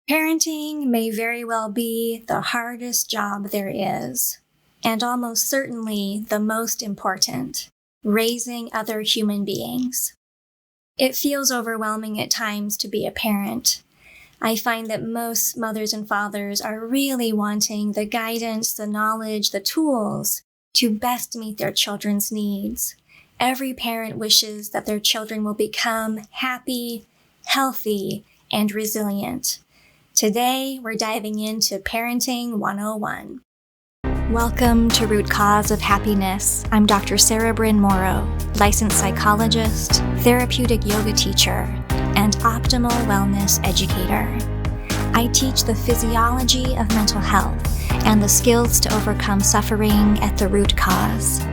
Parenting may very well be the hardest job there is, and almost certainly the most important, raising other human beings. It feels overwhelming at times to be a parent. I find that most mothers and fathers are really wanting the guidance, the knowledge, the tools to best meet their children's needs. Every parent wishes that their children will become happy, healthy, and resilient. Today, we're diving into Parenting 101. Welcome to Root Cause of Happiness. I'm Dr. Sarah Bryn Morrow, licensed psychologist, therapeutic yoga teacher, and optimal wellness educator. I teach the physiology of mental health and the skills to overcome suffering at the root cause.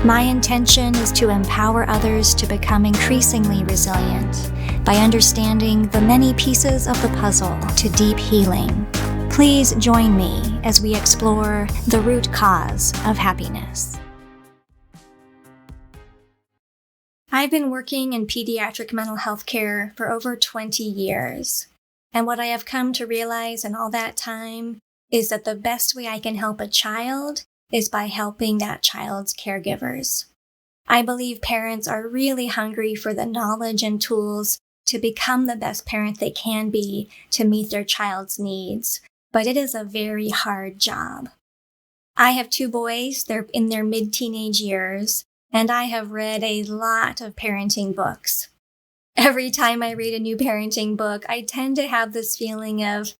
My intention is to empower others to become increasingly resilient by understanding the many pieces of the puzzle to deep healing. Please join me as we explore the root cause of happiness. I've been working in pediatric mental health care for over 20 years, and what I have come to realize in all that time is that the best way I can help a child is by helping that child's caregivers. I believe parents are really hungry for the knowledge and tools to become the best parent they can be to meet their child's needs, but it is a very hard job. I have 2 boys, they're in their mid-teenage years, and I have read a lot of parenting books. Every time I read a new parenting book, I tend to have this feeling of,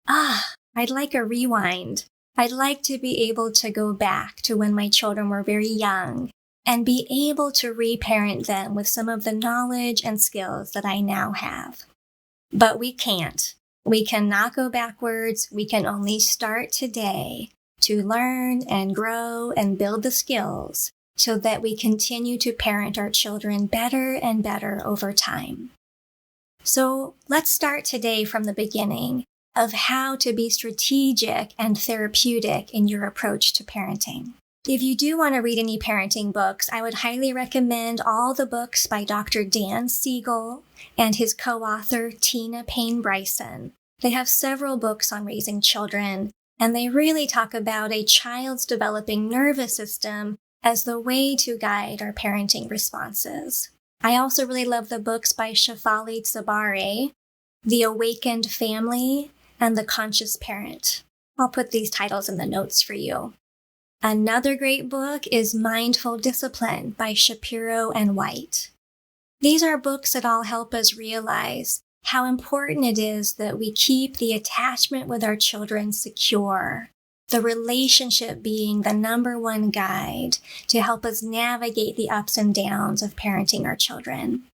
I'd like a rewind. I'd like to be able to go back to when my children were very young and be able to reparent them with some of the knowledge and skills that I now have. But we can't. We cannot go backwards. We can only start today to learn and grow and build the skills so that we continue to parent our children better and better over time. So let's start today from the beginning of how to be strategic and therapeutic in your approach to parenting. If you do want to read any parenting books, I would highly recommend all the books by Dr. Dan Siegel and his co-author Payne Bryson. They have several books on raising children, and they really talk about a child's developing nervous system as the way to guide our parenting responses. I also really love the books by Shefali Tsabary, The Awakened Family, and The Conscious Parent. I'll put these titles in the notes for you. Another great book is Mindful Discipline by Shapiro and W.A.I.T. These are books that all help us realize how important it is that we keep the attachment with our children secure, the relationship being the number one guide to help us navigate the ups and downs of parenting our children.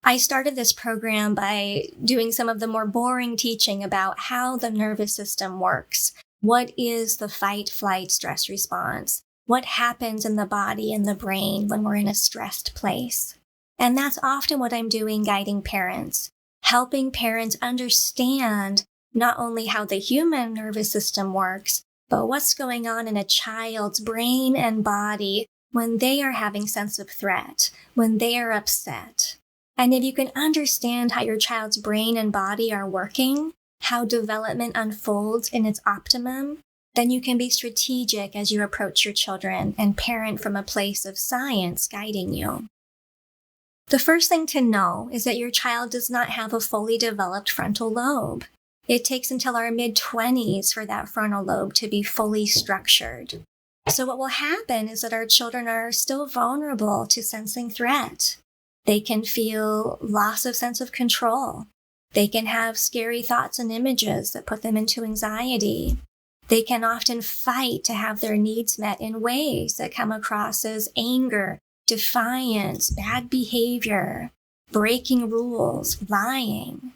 I started this program by doing some of the more boring teaching about how the nervous system works. What is the fight-flight stress response? What happens in the body and the brain when we're in a stressed place? And that's often what I'm doing guiding parents, helping parents understand not only how the human nervous system works, but what's going on in a child's brain and body when they are having sense of threat, when they are upset. And if you can understand how your child's brain and body are working, how development unfolds in its optimum, then you can be strategic as you approach your children and parent from a place of science guiding you. The first thing to know is that your child does not have a fully developed frontal lobe. It takes until our mid-20s for that frontal lobe to be fully structured. So what will happen is that our children are still vulnerable to sensing threat. They can feel loss of sense of control. They can have scary thoughts and images that put them into anxiety. They can often fight to have their needs met in ways that come across as anger, defiance, bad behavior, breaking rules, lying.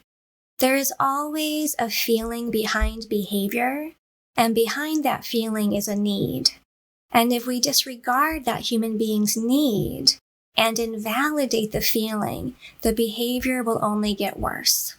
There is always a feeling behind behavior, and behind that feeling is a need. And if we disregard that human being's need and invalidate the feeling, the behavior will only get worse.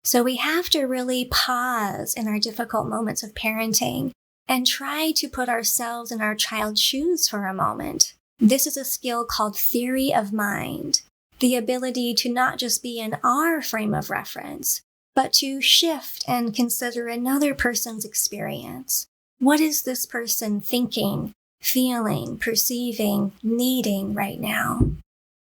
So we have to really pause in our difficult moments of parenting and try to put ourselves in our child's shoes for a moment. This is a skill called theory of mind, the ability to not just be in our frame of reference, but to shift and consider another person's experience. What is this person thinking, feeling, perceiving, needing right now?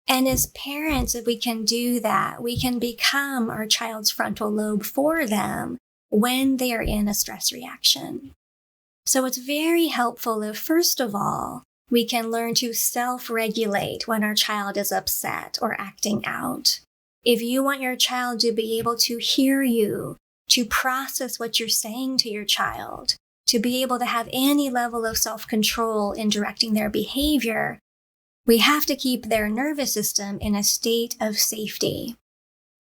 And as parents, if we can do that, we can become our child's frontal lobe for them when they are in a stress reaction. So it's very helpful if, first of all, we can learn to self-regulate when our child is upset or acting out. If you want your child to be able to hear you, to process what you're saying to your child, to be able to have any level of self-control in directing their behavior, we have to keep their nervous system in a state of safety.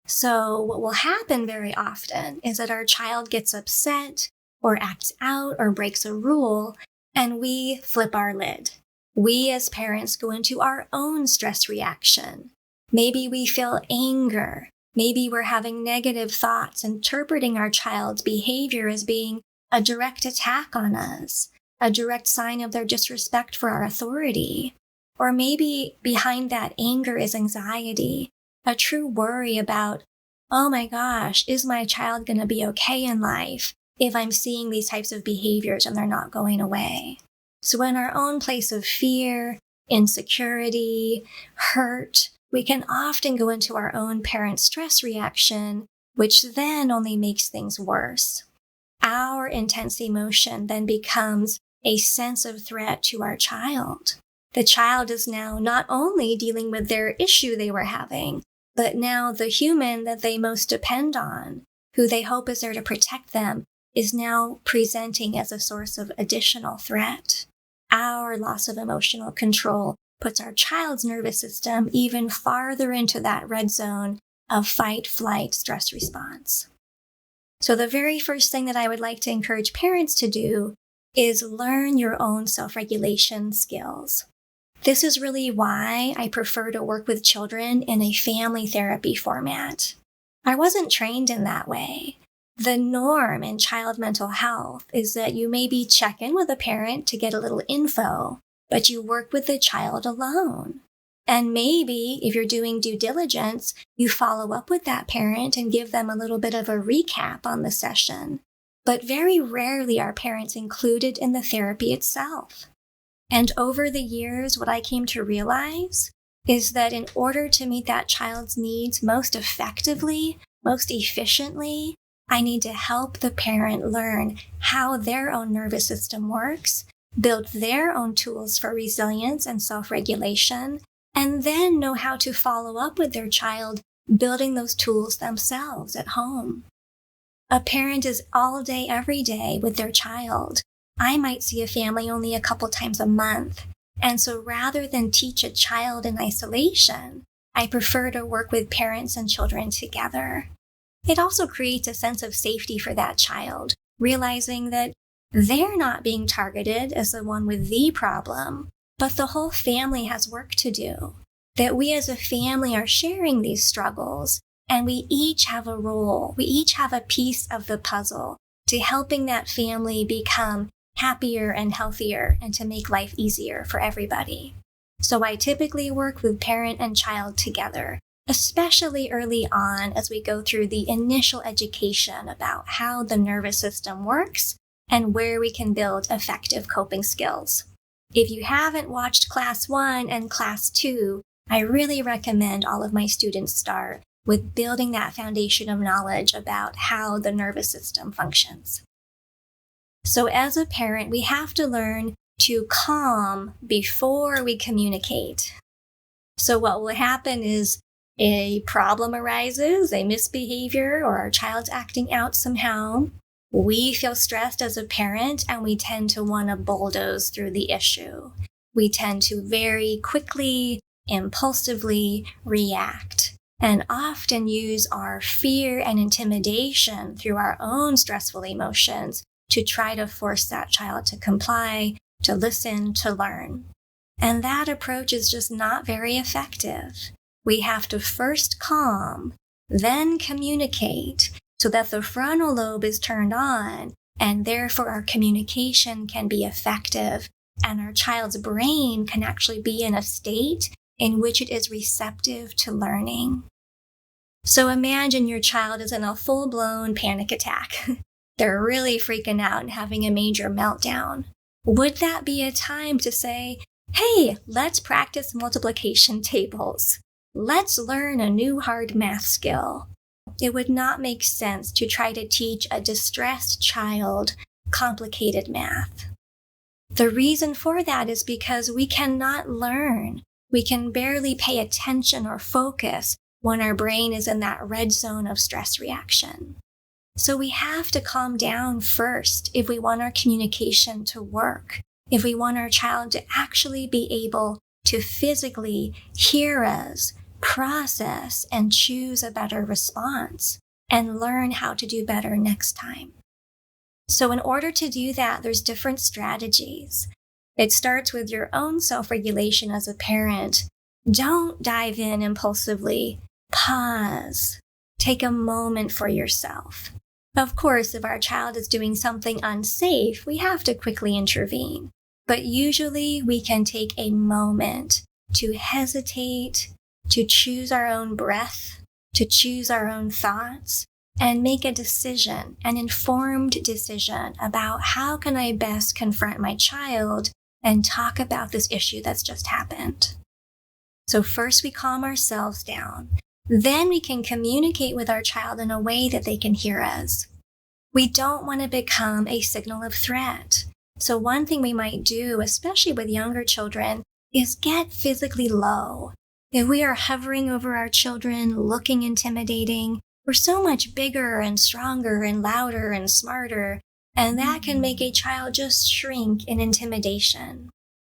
So what will happen very often is that our child gets upset or acts out or breaks a rule, and we flip our lid. We as parents go into our own stress reaction. Maybe we feel anger. Maybe we're having negative thoughts, interpreting our child's behavior as being a direct attack on us, a direct sign of their disrespect for our authority. Or maybe behind that anger is anxiety, a true worry about, oh my gosh, is my child going to be okay in life if I'm seeing these types of behaviors and they're not going away? So in our own place of fear, insecurity, hurt, we can often go into our own parent stress reaction, which then only makes things worse. Our intense emotion then becomes a sense of threat to our child. The child is now not only dealing with their issue they were having, but now the human that they most depend on, who they hope is there to protect them, is now presenting as a source of additional threat. Our loss of emotional control puts our child's nervous system even farther into that red zone of fight-flight stress response. So the very first thing that I would like to encourage parents to do is learn your own self-regulation skills. This is really why I prefer to work with children in a family therapy format. I wasn't trained in that way. The norm in child mental health is that you maybe check in with a parent to get a little info, but you work with the child alone. And maybe if you're doing due diligence, you follow up with that parent and give them a little bit of a recap on the session. But very rarely are parents included in the therapy itself. And over the years, what I came to realize is that in order to meet that child's needs most effectively, most efficiently, I need to help the parent learn how their own nervous system works, build their own tools for resilience and self-regulation, and then know how to follow up with their child, building those tools themselves at home. A parent is all day, every day with their child. I might see a family only a couple times a month. And so rather than teach a child in isolation, I prefer to work with parents and children together. It also creates a sense of safety for that child, realizing that they're not being targeted as the one with the problem, but the whole family has work to do. That we as a family are sharing these struggles, and we each have a role. We each have a piece of the puzzle to helping that family become happier and healthier and to make life easier for everybody. So I typically work with parent and child together, especially early on as we go through the initial education about how the nervous system works and where we can build effective coping skills. If you haven't watched Class 1 and Class 2, I really recommend all of my students start with building that foundation of knowledge about how the nervous system functions. So as a parent, we have to learn to calm before we communicate. So what will happen is a problem arises, a misbehavior, or our child's acting out somehow. We feel stressed as a parent, and we tend to want to bulldoze through the issue. We tend to very quickly, impulsively react, and often use our fear and intimidation through our own stressful emotions to try to force that child to comply, to listen, to learn. And that approach is just not very effective. We have to first calm, then communicate, so that the frontal lobe is turned on, and therefore our communication can be effective, and our child's brain can actually be in a state in which it is receptive to learning. So imagine your child is in a full-blown panic attack. They're really freaking out and having a major meltdown. Would that be a time to say, hey, let's practice multiplication tables. Let's learn a new hard math skill. It would not make sense to try to teach a distressed child complicated math. The reason for that is because we cannot learn. We can barely pay attention or focus when our brain is in that red zone of stress reaction. So we have to calm down first if we want our communication to work, if we want our child to actually be able to physically hear us, process, and choose a better response, and learn how to do better next time. So in order to do that, there's different strategies. It starts with your own self-regulation as a parent. Don't dive in impulsively. Pause. Take a moment for yourself. Of course, if our child is doing something unsafe, we have to quickly intervene. But usually we can take a moment to hesitate, to choose our own breath, to choose our own thoughts, and make a decision, an informed decision about how can I best confront my child and talk about this issue that's just happened. So first we calm ourselves down. Then we can communicate with our child in a way that they can hear us. We don't want to become a signal of threat. So one thing we might do, especially with younger children, is get physically low. If we are hovering over our children, looking intimidating, we're so much bigger and stronger and louder and smarter, and that can make a child just shrink in intimidation.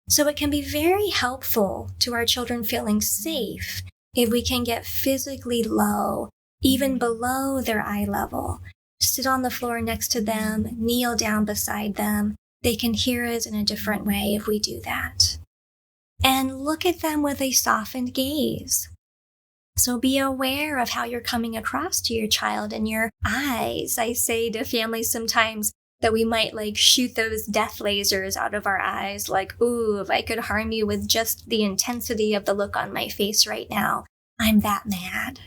So it can be very helpful to our children feeling safe if we can get physically low, even below their eye level. Sit on the floor next to them, kneel down beside them. They can hear us in a different way if we do that. And look at them with a softened gaze. So be aware of how you're coming across to your child in your eyes. I say to families sometimes that we might shoot those death lasers out of our eyes, ooh, if I could harm you with just the intensity of the look on my face right now, I'm that mad.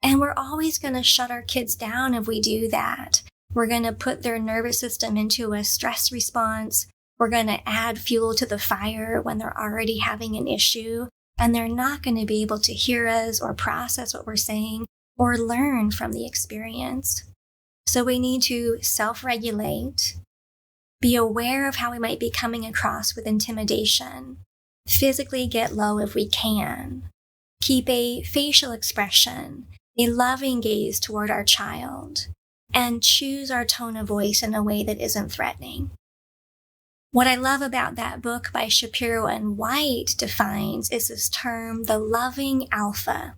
And we're always going to shut our kids down if we do that. We're going to put their nervous system into a stress response. We're going to add fuel to the fire when they're already having an issue, and they're not going to be able to hear us or process what we're saying or learn from the experience. So we need to self-regulate, be aware of how we might be coming across with intimidation, physically get low if we can, keep a facial expression, a loving gaze toward our child, and choose our tone of voice in a way that isn't threatening. What I love about that book by Shapiro and W.A.I.T defines is this term, the loving alpha.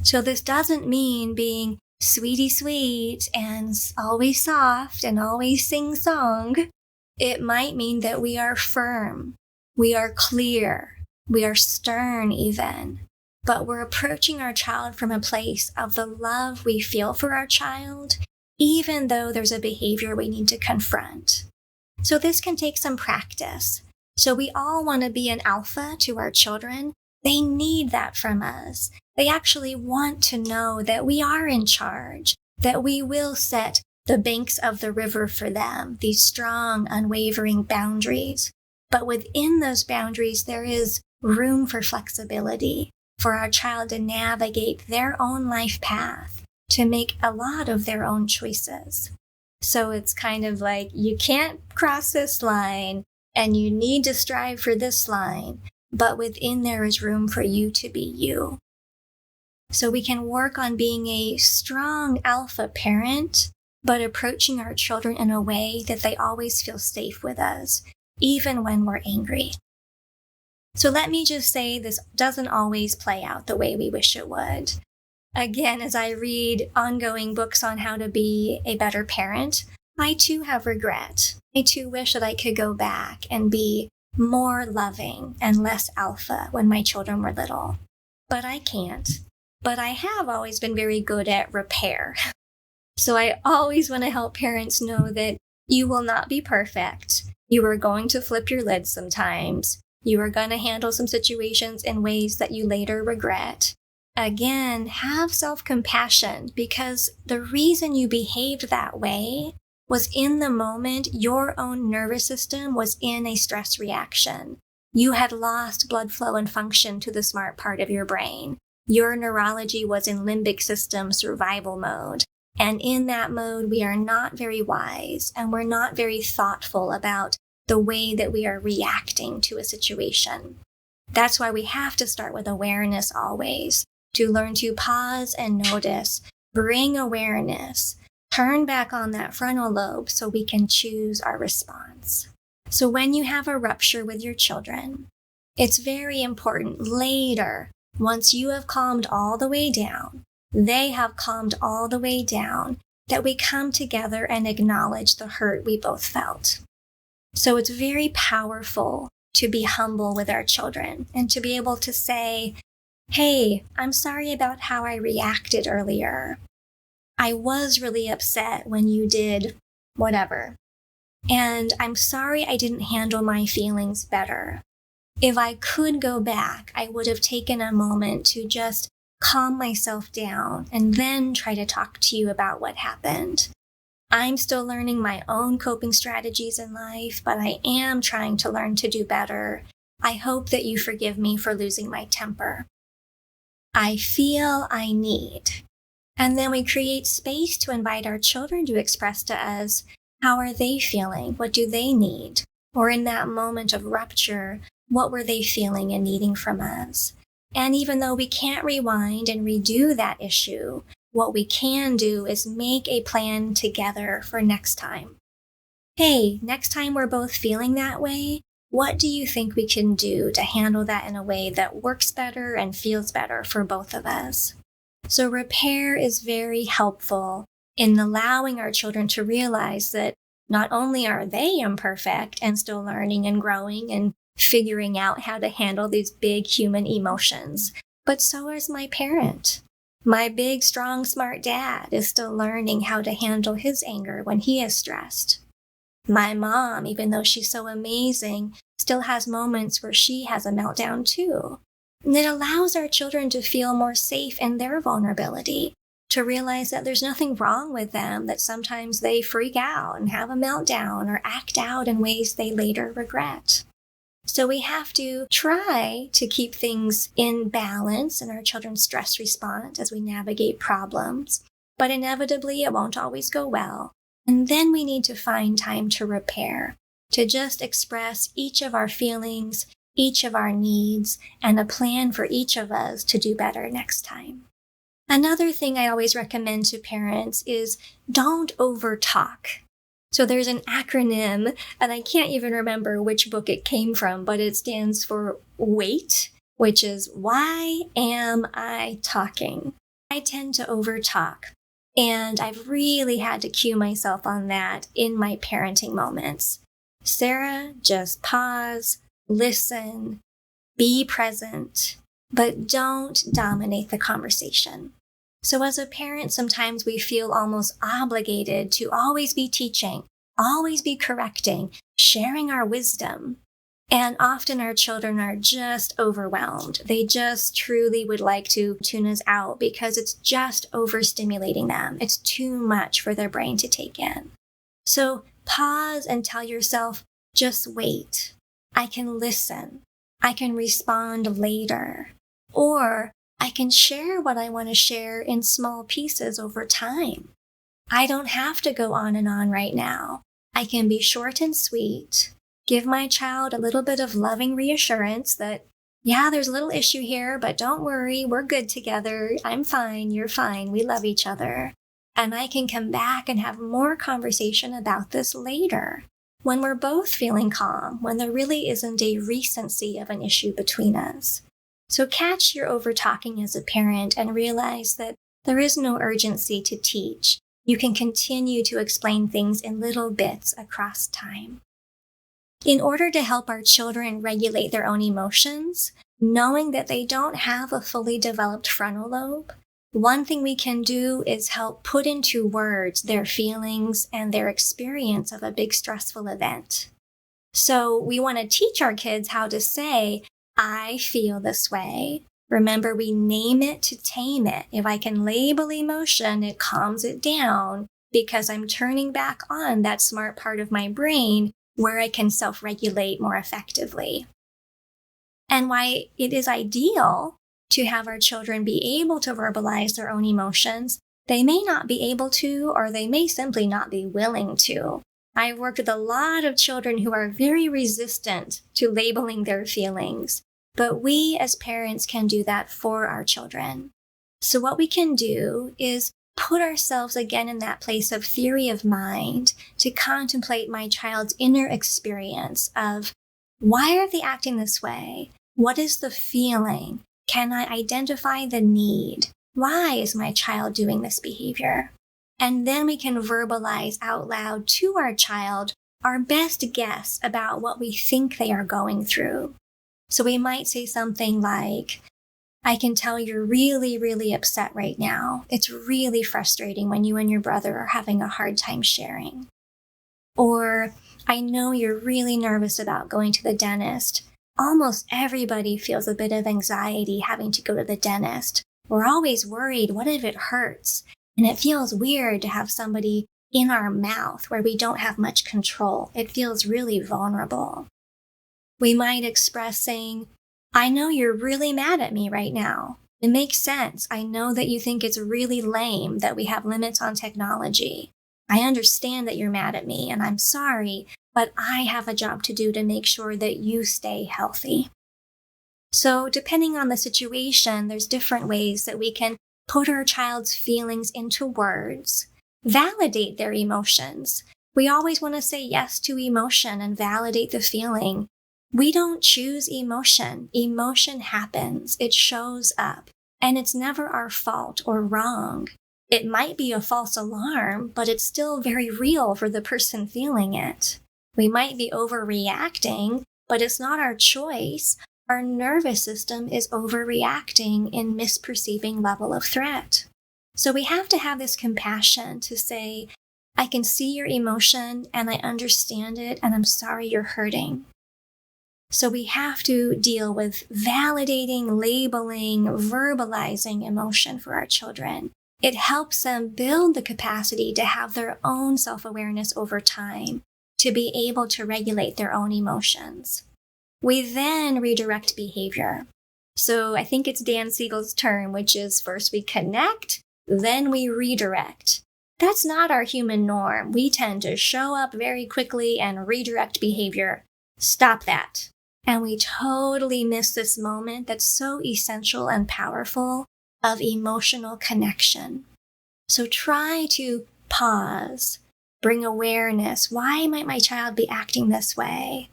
So this doesn't mean being sweetie sweet and always soft and always sing song. It might mean that we are firm, we are clear, we are stern even, but we're approaching our child from a place of the love we feel for our child, even though there's a behavior we need to confront. So this can take some practice. So we all want to be an alpha to our children. They need that from us. They actually want to know that we are in charge, that we will set the banks of the river for them, these strong, unwavering boundaries. But within those boundaries, there is room for flexibility, for our child to navigate their own life path, to make a lot of their own choices. So it's kind of like, you can't cross this line, and you need to strive for this line, but within there is room for you to be you. So we can work on being a strong alpha parent, but approaching our children in a way that they always feel safe with us, even when we're angry. So let me just say this doesn't always play out the way we wish it would. Again, as I read ongoing books on how to be a better parent, I too have regret. I too wish that I could go back and be more loving and less alpha when my children were little. But I can't. But I have always been very good at repair. So I always want to help parents know that you will not be perfect. You are going to flip your lid sometimes. You are going to handle some situations in ways that you later regret. Again, have self-compassion, because the reason you behaved that way was in the moment your own nervous system was in a stress reaction. You had lost blood flow and function to the smart part of your brain. Your neurology was in limbic system survival mode. And in that mode, we are not very wise, and we're not very thoughtful about the way that we are reacting to a situation. That's why we have to start with awareness always, to learn to pause and notice, bring awareness, turn back on that frontal lobe so we can choose our response. So when you have a rupture with your children, it's very important later, once you have calmed all the way down, they have calmed all the way down, that we come together and acknowledge the hurt we both felt. So it's very powerful to be humble with our children and to be able to say, hey, I'm sorry about how I reacted earlier. I was really upset when you did whatever. And I'm sorry I didn't handle my feelings better. If I could go back, I would have taken a moment to just calm myself down and then try to talk to you about what happened. I'm still learning my own coping strategies in life, but I am trying to learn to do better. I hope that you forgive me for losing my temper. I feel I need. And then we create space to invite our children to express to us, how are they feeling? What do they need? Or in that moment of rupture, what were they feeling and needing from us? And even though we can't rewind and redo that issue, what we can do is make a plan together for next time. Hey, next time we're both feeling that way, what do you think we can do to handle that in a way that works better and feels better for both of us? So repair is very helpful in allowing our children to realize that not only are they imperfect and still learning and growing and figuring out how to handle these big human emotions, but so is my parent. My big, strong, smart dad is still learning how to handle his anger when he is stressed. My mom, even though she's so amazing, still has moments where she has a meltdown too. And it allows our children to feel more safe in their vulnerability, to realize that there's nothing wrong with them, that sometimes they freak out and have a meltdown or act out in ways they later regret. So we have to try to keep things in balance in our children's stress response as we navigate problems, but inevitably it won't always go well. And then we need to find time to repair, to just express each of our feelings, each of our needs, and a plan for each of us to do better next time. Another thing I always recommend to parents is don't overtalk. So there's an acronym, and I can't even remember which book it came from, but it stands for W.A.I.T, which is Why Am I Talking? I tend to overtalk, and I've really had to cue myself on that in my parenting moments. Sarah, just pause, listen, be present, but don't dominate the conversation. So as a parent, sometimes we feel almost obligated to always be teaching, always be correcting, sharing our wisdom. And often our children are just overwhelmed. They just truly would like to tune us out because it's just overstimulating them. It's too much for their brain to take in. So pause and tell yourself, just wait. I can listen. I can respond later. Or I can share what I want to share in small pieces over time. I don't have to go on and on right now. I can be short and sweet, give my child a little bit of loving reassurance that, yeah, there's a little issue here, but don't worry, we're good together. I'm fine, you're fine, we love each other. And I can come back and have more conversation about this later, when we're both feeling calm, when there really isn't a recency of an issue between us. So catch your over-talking as a parent and realize that there is no urgency to teach. You can continue to explain things in little bits across time. In order to help our children regulate their own emotions, knowing that they don't have a fully developed frontal lobe, one thing we can do is help put into words their feelings and their experience of a big stressful event. So we want to teach our kids how to say, I feel this way, Remember, we name it to tame it. If I can label emotion, it calms it down because I'm turning back on that smart part of my brain where I can self-regulate more effectively. And why it is ideal to have our children be able to verbalize their own emotions, they may not be able to, or they may simply not be willing to. I've worked with a lot of children who are very resistant to labeling their feelings, but we as parents can do that for our children. So what we can do is put ourselves again in that place of theory of mind to contemplate my child's inner experience of, why are they acting this way? What is the feeling? Can I identify the need? Why is my child doing this behavior? And then we can verbalize out loud to our child our best guess about what we think they are going through. So we might say something like, I can tell you're really, really upset right now. It's really frustrating when you and your brother are having a hard time sharing. Or, I know you're really nervous about going to the dentist. Almost everybody feels a bit of anxiety having to go to the dentist. We're always worried, what if it hurts? And it feels weird to have somebody in our mouth where we don't have much control. It feels really vulnerable. We might express saying, I know you're really mad at me right now. It makes sense. I know that you think it's really lame that we have limits on technology. I understand that you're mad at me, and I'm sorry, but I have a job to do to make sure that you stay healthy. So depending on the situation, there's different ways that we can put our child's feelings into words, validate their emotions. We always want to say yes to emotion and validate the feeling. We don't choose emotion. Emotion happens. It shows up. And it's never our fault or wrong. It might be a false alarm, but it's still very real for the person feeling it. We might be overreacting, but it's not our choice. Our nervous system is overreacting in misperceiving level of threat. So we have to have this compassion to say, I can see your emotion and I understand it and I'm sorry you're hurting. So we have to deal with validating, labeling, verbalizing emotion for our children. It helps them build the capacity to have their own self-awareness over time, to be able to regulate their own emotions. We then redirect behavior. So I think it's Dan Siegel's term, which is first we connect, then we redirect. That's not our human norm. We tend to show up very quickly and redirect behavior. Stop that. And we totally miss this moment that's so essential and powerful of emotional connection. So try to pause, bring awareness. Why might my child be acting this way?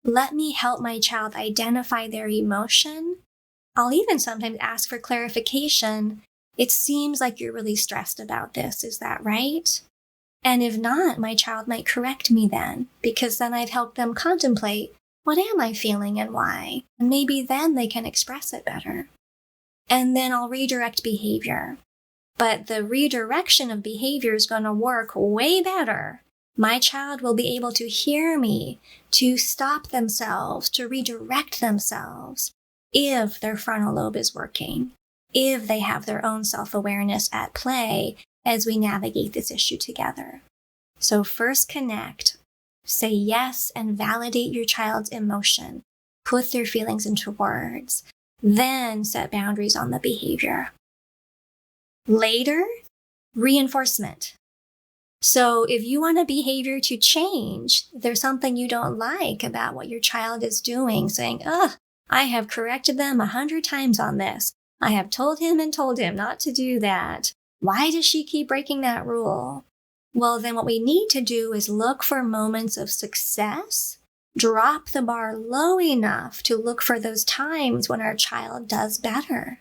Let me help my child identify their emotion. I'll even sometimes ask for clarification. It seems like you're really stressed about this. Is that right? And if not, my child might correct me then, because then I've helped them contemplate, what am I feeling and why? And maybe then they can express it better. And then I'll redirect behavior. But the redirection of behavior is going to work way better. My child will be able to hear me, to stop themselves, to redirect themselves, if their frontal lobe is working, if they have their own self-awareness at play as we navigate this issue together. So first connect, say yes and validate your child's emotion, put their feelings into words, then set boundaries on the behavior. Later, reinforcement. So if you want a behavior to change, there's something you don't like about what your child is doing, saying, I have corrected them 100 times on this. I have told him not to do that. Why does she keep breaking that rule? Well, then what we need to do is look for moments of success, drop the bar low enough to look for those times when our child does better,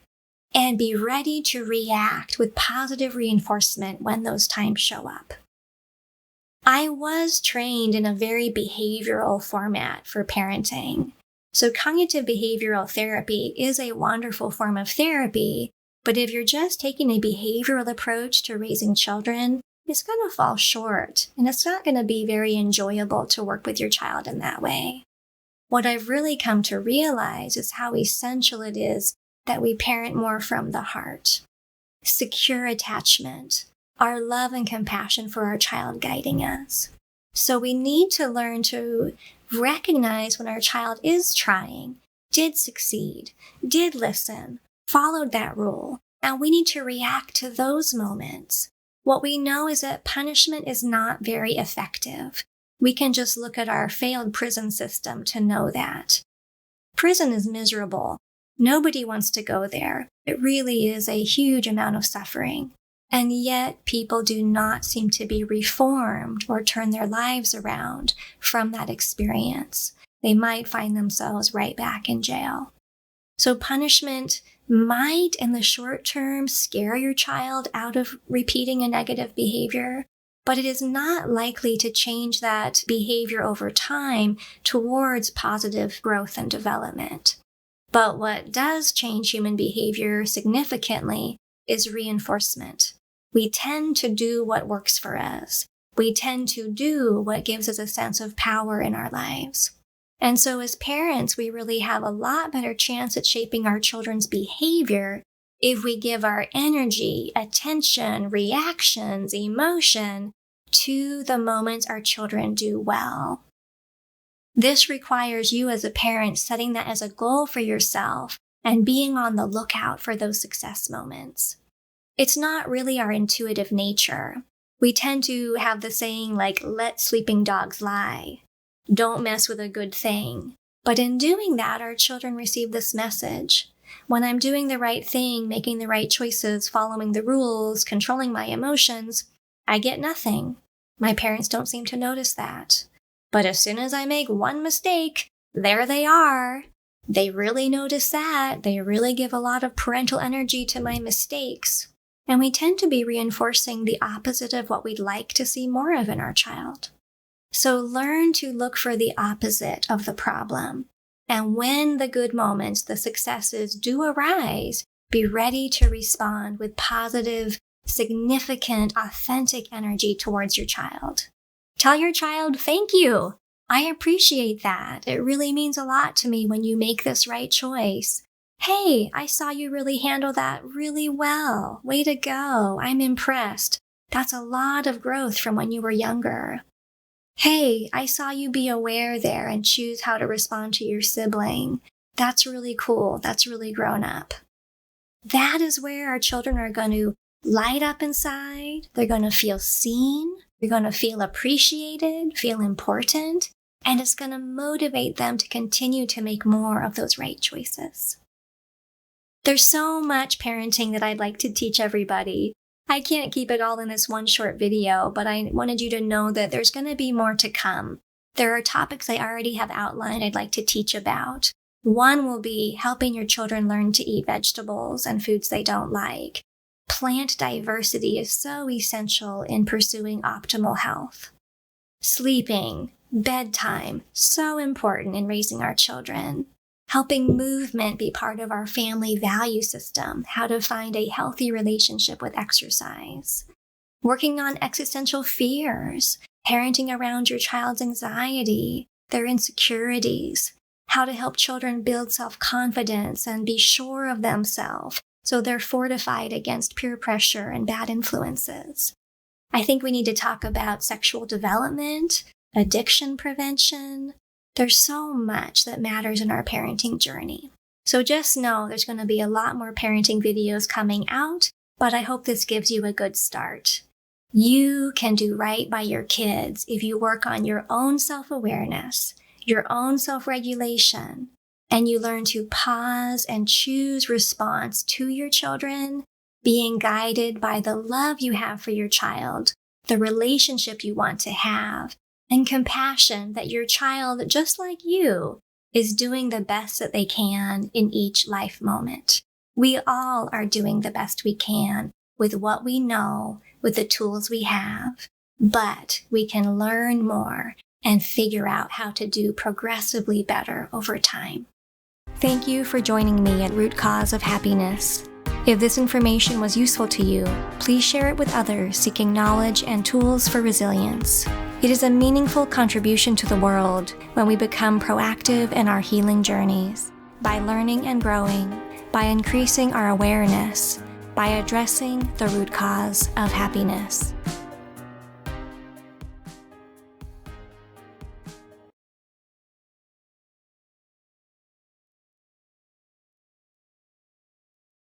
and be ready to react with positive reinforcement when those times show up. I was trained in a very behavioral format for parenting. So cognitive behavioral therapy is a wonderful form of therapy, but if you're just taking a behavioral approach to raising children, it's going to fall short, and it's not going to be very enjoyable to work with your child in that way. What I've really come to realize is how essential it is that we parent more from the heart. Secure attachment, our love and compassion for our child guiding us. So we need to learn to recognize when our child is trying, did succeed, did listen, followed that rule, and we need to react to those moments. What we know is that punishment is not very effective. We can just look at our failed prison system to know that. Prison is miserable. Nobody wants to go there. It really is a huge amount of suffering. And yet people do not seem to be reformed or turn their lives around from that experience. They might find themselves right back in jail. So punishment might, in the short term, scare your child out of repeating a negative behavior, but it is not likely to change that behavior over time towards positive growth and development. But what does change human behavior significantly is reinforcement. We tend to do what works for us. We tend to do what gives us a sense of power in our lives. And so as parents, we really have a lot better chance at shaping our children's behavior if we give our energy, attention, reactions, emotion to the moments our children do well. This requires you as a parent setting that as a goal for yourself and being on the lookout for those success moments. It's not really our intuitive nature. We tend to have the saying like, let sleeping dogs lie. Don't mess with a good thing. But in doing that, our children receive this message. When I'm doing the right thing, making the right choices, following the rules, controlling my emotions, I get nothing. My parents don't seem to notice that. But as soon as I make one mistake, there they are. They really notice that. They really give a lot of parental energy to my mistakes. And we tend to be reinforcing the opposite of what we'd like to see more of in our child. So learn to look for the opposite of the problem. And when the good moments, the successes do arise, be ready to respond with positive, significant, authentic energy towards your child. Tell your child, thank you. I appreciate that. It really means a lot to me when you make this right choice. Hey, I saw you really handle that really well. Way to go. I'm impressed. That's a lot of growth from when you were younger. Hey, I saw you be aware there and choose how to respond to your sibling. That's really cool. That's really grown up. That is where our children are going to light up inside. They're going to feel seen. They're going to feel appreciated, feel important, and it's going to motivate them to continue to make more of those right choices. There's so much parenting that I'd like to teach everybody. I can't keep it all in this one short video, but I wanted you to know that there's going to be more to come. There are topics I already have outlined I'd like to teach about. One will be helping your children learn to eat vegetables and foods they don't like. Plant diversity is so essential in pursuing optimal health. Sleeping, bedtime, so important in raising our children. Helping movement be part of our family value system, how to find a healthy relationship with exercise. Working on existential fears, parenting around your child's anxiety, their insecurities, how to help children build self-confidence and be sure of themselves so they're fortified against peer pressure and bad influences. I think we need to talk about sexual development, addiction prevention. There's so much that matters in our parenting journey. So just know there's going to be a lot more parenting videos coming out, but I hope this gives you a good start. You can do right by your kids if you work on your own self-awareness, your own self-regulation, and you learn to pause and choose response to your children, being guided by the love you have for your child, the relationship you want to have, and compassion that your child, just like you, is doing the best that they can in each life moment. We all are doing the best we can with what we know, with the tools we have, but we can learn more and figure out how to do progressively better over time. Thank you for joining me at Root Cause of Happiness. If this information was useful to you, please share it with others seeking knowledge and tools for resilience. It is a meaningful contribution to the world when we become proactive in our healing journeys. By learning and growing, by increasing our awareness, by addressing the root cause of happiness.